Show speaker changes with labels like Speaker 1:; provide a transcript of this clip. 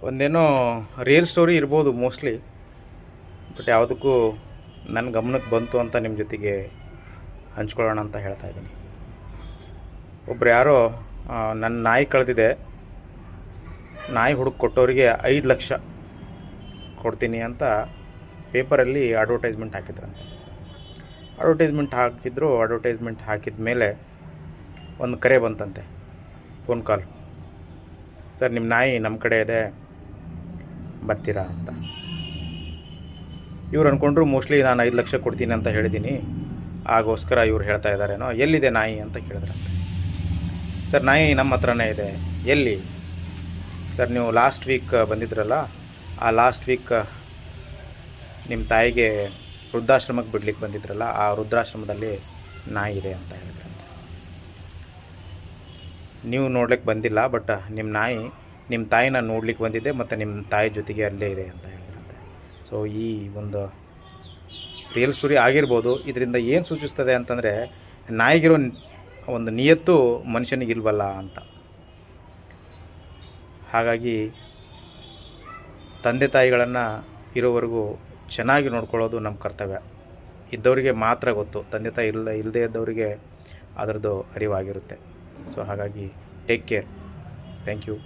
Speaker 1: ಒಂದೇನೋ real story ಇರ್ಬೋದು mostly. But ಯಾವುದಕ್ಕೂ ನನ್ನ ಗಮನಕ್ಕೆ ಬಂತು ಅಂತ ನಿಮ್ಮ ಜೊತೆಗೆ ಹಂಚ್ಕೊಳ್ಳೋಣ ಅಂತ ಹೇಳ್ತಾ ಇದ್ದೀನಿ. ಒಬ್ರು ಯಾರೋ ನನ್ನ ನಾಯಿ ಕಳೆದಿದೆ, ನಾಯಿ ಹುಡುಕಿ ಕೊಟ್ಟವರಿಗೆ 5 ಲಕ್ಷ ಕೊಡ್ತೀನಿ ಅಂತ ಪೇಪರಲ್ಲಿ ಅಡ್ವರ್ಟೈಸ್ಮೆಂಟ್ ಹಾಕಿದ್ರಂತೆ. ಅಡ್ವರ್ಟೈಸ್ಮೆಂಟ್ ಹಾಕಿದ ಮೇಲೆ ಒಂದು ಕರೆ ಬಂತಂತೆ, ಫೋನ್ ಕಾಲ್. ಸರ್, ನಿಮ್ಮ ನಾಯಿ ನಮ್ಮ ಕಡೆ ಇದೆ, ಬರ್ತೀರಾ ಅಂತ. ಇವ್ರು ಅಂದ್ಕೊಂಡ್ರು ಮೋಸ್ಟ್ಲಿ ನಾನು 5 ಲಕ್ಷ ಕೊಡ್ತೀನಿ ಅಂತ ಹೇಳಿದ್ದೀನಿ, ಆಗೋಸ್ಕರ ಇವ್ರು ಹೇಳ್ತಾ ಇದ್ದಾರೇನೋ. ಎಲ್ಲಿದೆ ನಾಯಿ ಅಂತ ಕೇಳಿದ್ರಂತೆ. ಸರ್, ನಾಯಿ ನಮ್ಮ ಹತ್ರನೇ ಇದೆ. ಎಲ್ಲಿ? ಸರ್, ನೀವು ಲಾಸ್ಟ್ ವೀಕ್ ಬಂದಿದ್ರಲ್ಲ, ಆ ಲಾಸ್ಟ್ ವೀಕ್ ನಿಮ್ಮ ತಾಯಿಗೆ ವೃದ್ಧಾಶ್ರಮಕ್ಕೆ ಬಿಡ್ಲಿಕ್ಕೆ ಬಂದಿದ್ರಲ್ಲ, ಆ ವೃದ್ಧಾಶ್ರಮದಲ್ಲಿ ನಾಯಿ ಇದೆ ಅಂತ ಹೇಳಿದ್ರಂತೆ. ನೀವು ನೋಡ್ಲಿಕ್ಕೆ ಬಂದಿಲ್ಲ, ಬಟ್ ನಿಮ್ಮ ನಾಯಿ ನಿಮ್ಮ ತಾಯಿನ ನೋಡ್ಲಿಕ್ಕೆ ಬಂದಿದೆ ಮತ್ತು ನಿಮ್ಮ ತಾಯಿ ಜೊತೆಗೆ ಅಲ್ಲೇ ಇದೆ ಅಂತ ಹೇಳಿದ್ರಂತೆ. ಸೊ ಈ ಒಂದು ರಿಯಲ್ ಸ್ಟೋರಿ ಆಗಿರ್ಬೋದು. ಇದರಿಂದ ಏನು ಸೂಚಿಸ್ತದೆ ಅಂತಂದರೆ, ನಾಯಿಗಿರೋ ಒಂದು ನಿಯತ್ತು ಮನುಷ್ಯನಿಗಿಲ್ವಲ್ಲ ಅಂತ. ಹಾಗಾಗಿ ತಂದೆ ತಾಯಿಗಳನ್ನು ಇರೋವರೆಗೂ ಚೆನ್ನಾಗಿ ನೋಡ್ಕೊಳ್ಳೋದು ನಮ್ಮ ಕರ್ತವ್ಯ. ಇದ್ದವರಿಗೆ ಮಾತ್ರ ಗೊತ್ತು, ತಂದೆ ತಾಯಿ ಇಲ್ಲದೇ ಇದ್ದವರಿಗೆ ಅದರದ್ದು ಅರಿವಾಗಿರುತ್ತೆ. ಸೊ ಹಾಗಾಗಿ ಟೇಕ್ ಕೇರ್. Thank you.